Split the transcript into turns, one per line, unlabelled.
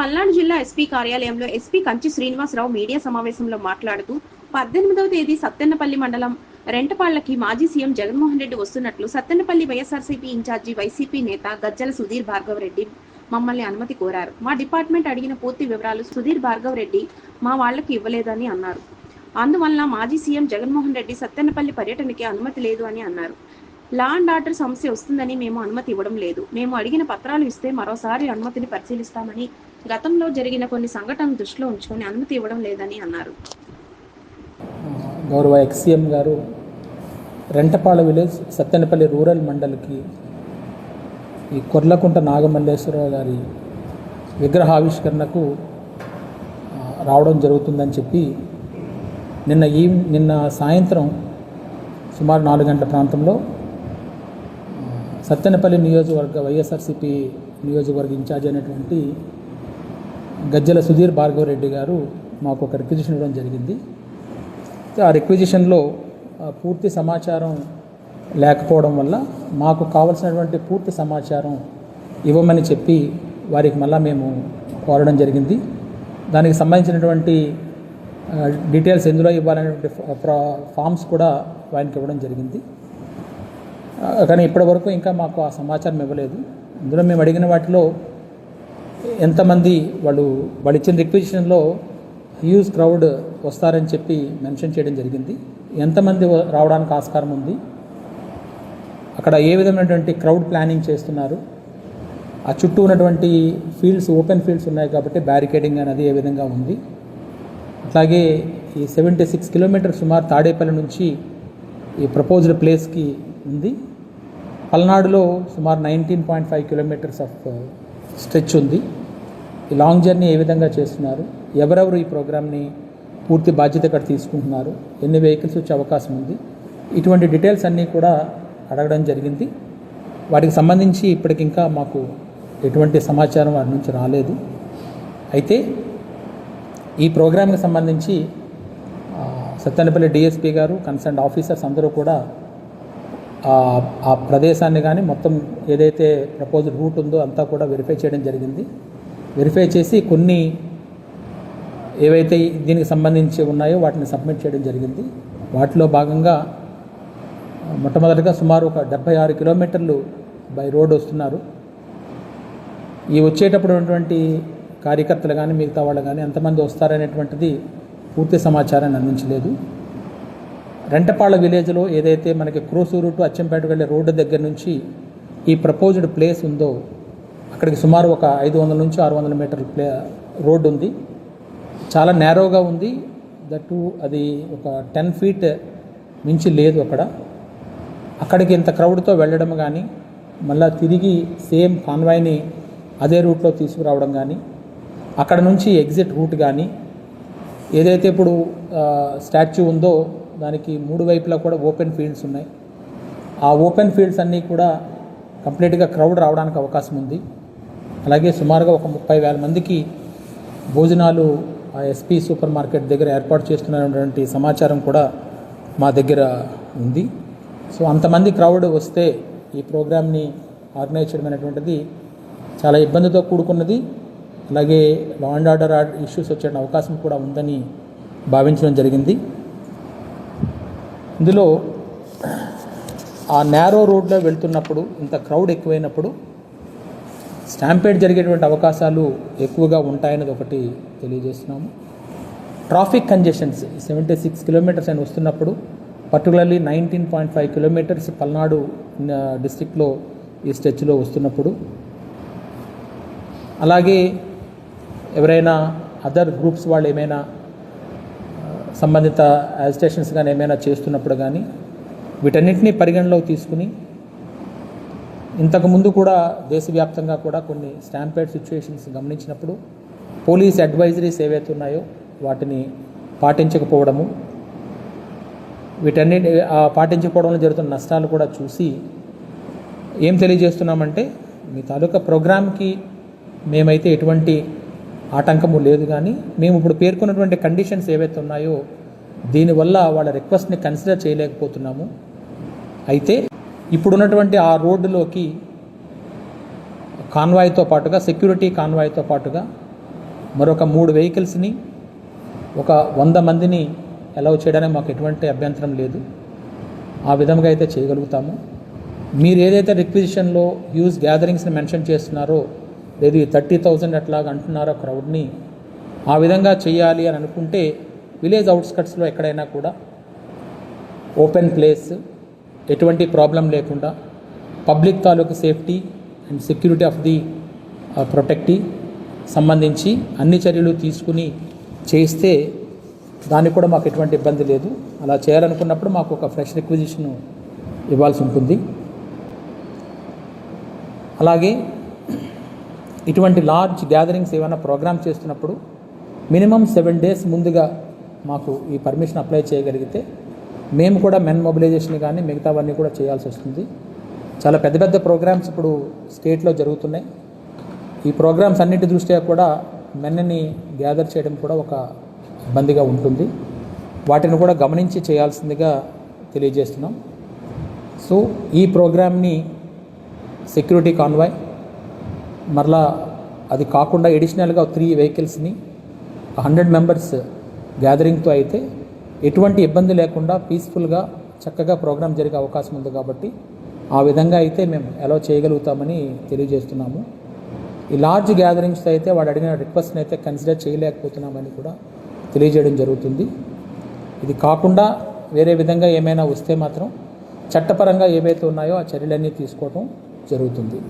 పల్నాడు జిల్లా ఎస్పీ కార్యాలయంలో SP Kanchi Srinivasarao media సమావేశంలో మాట్లాడుతూ 18వ తేదీ సత్తెనపల్లి మండలం రెంటపాళ్లకి మాజీ సీఎం జగన్మోహన్ రెడ్డి వస్తున్నట్లు సత్తెనపల్లి వైఎస్ఆర్సీపీ ఇన్ఛార్జి వైసీపీ నేత గజ్జల సుధీర్ భార్గవ్ రెడ్డి మమ్మల్ని అనుమతి కోరారు. మా డిపార్ట్మెంట్ అడిగిన పూర్తి వివరాలు సుధీర్ భార్గవ్ రెడ్డి మా వాళ్లకు ఇవ్వలేదని అన్నారు. అందువల్ల మాజీ సీఎం జగన్మోహన్ రెడ్డి సత్తెనపల్లి పర్యటనకి అనుమతి లేదు అని అన్నారు. లా అండ్ ఆర్డర్ సమస్య వస్తుందని మేము అనుమతి ఇవ్వడం లేదు. మేము అడిగిన పత్రాలు ఇస్తే మరోసారి అనుమతిని పరిశీలిస్తామని, గతంలో జరిగిన కొన్ని సంఘటనలు దృష్టిలో ఉంచుకొని అనుమతి ఇవ్వడం లేదని అన్నారు.
గౌరవ ఎక్స్సీఎం గారు రెంటపాళ విలేజ్ సత్తెనపల్లి రూరల్ మండలికి ఈ కొర్లకుంట నాగమల్లేశ్వరరావు గారి విగ్రహావిష్కరణకు రావడం జరుగుతుందని చెప్పి నిన్న సాయంత్రం సుమారు 4 గంటల ప్రాంతంలో సత్తెనపల్లి నియోజకవర్గ వైఎస్ఆర్సీపీ నియోజకవర్గ ఇన్ఛార్జ్ అయినటువంటి గజ్జల సుధీర్ భార్గవ్ రెడ్డి గారు మాకు ఒక రిక్విజిషన్ ఇవ్వడం జరిగింది. ఆ రిక్విజిషన్లో పూర్తి సమాచారం లేకపోవడం వల్ల మాకు కావలసినటువంటి పూర్తి సమాచారం ఇవ్వమని చెప్పి వారికి మళ్ళీ మేము కోరడం జరిగింది. దానికి సంబంధించినటువంటి డీటెయిల్స్ ఎందులో ఇవ్వాలనేటువంటి ఫామ్స్ కూడా ఆయనకి ఇవ్వడం జరిగింది. కానీ ఇప్పటివరకు ఇంకా మాకు ఆ సమాచారం ఇవ్వలేదు. ఇందులో మేము అడిగిన వాటిలో ఎంతమంది వాళ్ళు ఇచ్చిన రిక్విజిషన్లో హ్యూజ్ క్రౌడ్ వస్తారని చెప్పి మెన్షన్ చేయడం జరిగింది. ఎంతమంది రావడానికి ఆస్కారం ఉంది, అక్కడ ఏ విధమైనటువంటి క్రౌడ్ ప్లానింగ్ చేస్తున్నారు, ఆ చుట్టూ ఉన్నటువంటి ఫీల్డ్స్ ఓపెన్ ఫీల్డ్స్ ఉన్నాయి కాబట్టి బ్యారికేడింగ్ అనేది ఏ విధంగా ఉంది, అట్లాగే ఈ 76 కిలోమీటర్ సుమారు తాడేపల్లి నుంచి ఈ ప్రపోజ్డ్ ప్లేస్కి ఉంది. పల్నాడులో సుమారు 19.5 కిలోమీటర్స్ ఆఫ్ స్ట్రెచ్ ఉంది. ఈ లాంగ్ జర్నీ ఏ విధంగా చేస్తున్నారు, ఎవరెవరు ఈ ప్రోగ్రామ్ని పూర్తి బాధ్యత ఇక్కడ తీసుకుంటున్నారు, ఎన్ని వెహికల్స్ వచ్చే అవకాశం ఉంది, ఇటువంటి డీటెయిల్స్ అన్నీ కూడా అడగడం జరిగింది. వాటికి సంబంధించి ఇప్పటికింకా మాకు ఎటువంటి సమాచారం వాటి నుంచి రాలేదు. అయితే ఈ ప్రోగ్రామ్కి సంబంధించి సత్తెనపల్లి డిఎస్పీ గారు, కన్సర్న్ ఆఫీసర్స్ అందరూ కూడా ఆ ప్రదేశాన్ని కానీ మొత్తం ఏదైతే ప్రపోజ్డ్ రూట్ ఉందో అంతా కూడా వెరిఫై చేయడం జరిగింది. వెరిఫై చేసి కొన్ని ఏవైతే దీనికి సంబంధించి ఉన్నాయో వాటిని సబ్మిట్ చేయడం జరిగింది. వాటిలో భాగంగా మొట్టమొదటిగా సుమారు ఒక 76 కిలోమీటర్లు బై రోడ్ వస్తున్నారు. ఈ వచ్చేటప్పుడు ఉన్నటువంటి కార్యకర్తలు కానీ మిగతా వాళ్ళు కానీ ఎంతమంది వస్తారనేటువంటిది పూర్తి సమాచారాన్ని అందించలేదు. రెంటపాళ విలేజ్లో ఏదైతే మనకి క్రోసూరు టు అచ్చంపేట వెళ్ళే రోడ్డు దగ్గర నుంచి ఈ ప్రపోజ్డ్ ప్లేస్ ఉందో అక్కడికి సుమారు ఒక 500 నుంచి 600 మీటర్ల రోడ్డు ఉంది. చాలా నేరోగా ఉంది. దట్టు అది ఒక 10 ఫీట్ మించి లేదు. అక్కడికి ఇంత క్రౌడ్తో వెళ్ళడం కానీ, మళ్ళీ తిరిగి సేమ్ కాన్వాయ్ని అదే రూట్లో తీసుకురావడం కానీ, అక్కడ నుంచి ఎగ్జిట్ రూట్ కానీ, ఏదైతే ఇప్పుడు స్టాచ్యూ ఉందో దానికి 3 వైపులా కూడా ఓపెన్ ఫీల్డ్స్ ఉన్నాయి. ఆ ఓపెన్ ఫీల్డ్స్ అన్నీ కూడా కంప్లీట్గా క్రౌడ్ రావడానికి అవకాశం ఉంది. అలాగే సుమారుగా ఒక 30,000 మందికి భోజనాలు ఆ ఎస్పీ సూపర్ మార్కెట్ దగ్గర ఏర్పాటు చేస్తున్నటువంటి సమాచారం కూడా మా దగ్గర ఉంది. సో అంతమంది క్రౌడ్ వస్తే ఈ ప్రోగ్రామ్ని ఆర్గనైజ్ చేయడం అనేటువంటిది చాలా ఇబ్బందితో కూడుకున్నది. అలాగే లా అండ్ ఆర్డర్ ఇష్యూస్ వచ్చే అవకాశం కూడా ఉందని భావించడం జరిగింది. ఇందులో ఆ నేరో రోడ్లో వెళ్తున్నప్పుడు ఇంత క్రౌడ్ ఎక్కువైనప్పుడు స్టాంపేడ్ జరిగేటువంటి అవకాశాలు ఎక్కువగా ఉంటాయనేది ఒకటి తెలియజేస్తున్నాము. ట్రాఫిక్ కంజెషన్స్ 76 కిలోమీటర్స్ అని వస్తున్నప్పుడు, పర్టికులర్లీ 19.5 కిలోమీటర్స్ పల్నాడు డిస్టిక్లో ఈ స్ట్రెచ్లో వస్తున్నప్పుడు, అలాగే ఎవరైనా అదర్ గ్రూప్స్ వాళ్ళు ఏమైనా సంబంధిత యాజిటేషన్స్ కానీ ఏమైనా చేస్తున్నప్పుడు కానీ వీటన్నిటినీ పరిగణలోకి తీసుకుని, ఇంతకుముందు కూడా దేశవ్యాప్తంగా కూడా కొన్ని స్టాంపేడ్ సిచ్యువేషన్స్ గమనించినప్పుడు పోలీస్ అడ్వైజరీస్ ఏవైతే ఉన్నాయో వాటిని పాటించకపోవడము, వీటన్నిటి పాటించకపోవడంలో జరుగుతున్న నష్టాలు కూడా చూసి ఏం తెలియజేస్తున్నామంటే, మీ తాలూకా ప్రోగ్రామ్కి మేమైతే ఎటువంటి ఆటంకము లేదు, కానీ మేము ఇప్పుడు పేర్కొన్నటువంటి కండిషన్స్ ఏవైతే ఉన్నాయో దీనివల్ల వాళ్ళ రిక్వెస్ట్ని కన్సిడర్ చేయలేకపోతున్నాము. అయితే ఇప్పుడున్నటువంటి ఆ రోడ్డులోకి కాన్వాయ్తో పాటుగా, సెక్యూరిటీ కాన్వాయ్తో పాటుగా మరొక 3 వెహికల్స్ని ఒక 100 మందిని అలౌ చేయడానికి మాకు ఎటువంటి అభ్యంతరం లేదు. ఆ విధంగా అయితే చేయగలుగుతాము. మీరు ఏదైతే రిక్విజిషన్లో హ్యూజ్ గ్యాదరింగ్స్ని మెన్షన్ చేస్తున్నారో, లేదు 30,000 అట్లాగా అంటున్నారో క్రౌడ్ని, ఆ విధంగా చేయాలి అని అనుకుంటే విలేజ్ అవుట్స్కట్స్లో ఎక్కడైనా కూడా ఓపెన్ ప్లేస్, ఎటువంటి ప్రాబ్లం లేకుండా పబ్లిక్ తాలూకు safety and security of the protectee సంబంధించి అన్ని చర్యలు తీసుకుని చేస్తే దానికి కూడా మాకు ఎటువంటి ఇబ్బంది లేదు. అలా చేయాలనుకున్నప్పుడు మాకు ఒక ఫ్రెష్ రిక్విజిషన్ ఇవ్వాల్సి ఉంటుంది. అలాగే ఇటువంటి లార్జ్ గ్యాదరింగ్స్ ఏమైనా ప్రోగ్రామ్ చేస్తున్నప్పుడు మినిమం 7 days ముందుగా మాకు ఈ పర్మిషన్ అప్లై చేయగలిగితే మేము కూడా మెన్ మొబిలైజేషన్ కానీ మిగతావన్నీ కూడా చేయాల్సి వస్తుంది. చాలా పెద్ద పెద్ద ప్రోగ్రామ్స్ ఇప్పుడు స్టేట్లో జరుగుతున్నాయి. ఈ ప్రోగ్రామ్స్ అన్నిటి దృష్ట్యా కూడా మెన్ని గ్యాదర్ చేయడం కూడా ఒక ఇబ్బందిగా ఉంటుంది. వాటిని కూడా గమనించి చేయాల్సిందిగా తెలియజేస్తున్నాం. సో ఈ ప్రోగ్రామ్ని సెక్యూరిటీ కాన్వాయ్, మరలా అది కాకుండా ఎడిషనల్గా 3 వెహికల్స్ని 100 మెంబర్స్ గ్యాదరింగ్తో అయితే ఎటువంటి ఇబ్బంది లేకుండా పీస్ఫుల్గా చక్కగా ప్రోగ్రామ్ జరిగే అవకాశం ఉంది. కాబట్టి ఆ విధంగా అయితే మేము అలౌ చేయగలుగుతామని తెలియజేస్తున్నాము. ఈ లార్జ్ గ్యాదరింగ్స్ అయితే వాడు అడిగిన రిక్వెస్ట్ని అయితే కన్సిడర్ చేయలేకపోతున్నామని కూడా తెలియజేయడం జరుగుతుంది. ఇది కాకుండా వేరే విధంగా ఏమైనా వస్తే మాత్రం చట్టపరంగా ఏవైతే ఉన్నాయో ఆ చర్యలన్నీ తీసుకోవడం జరుగుతుంది.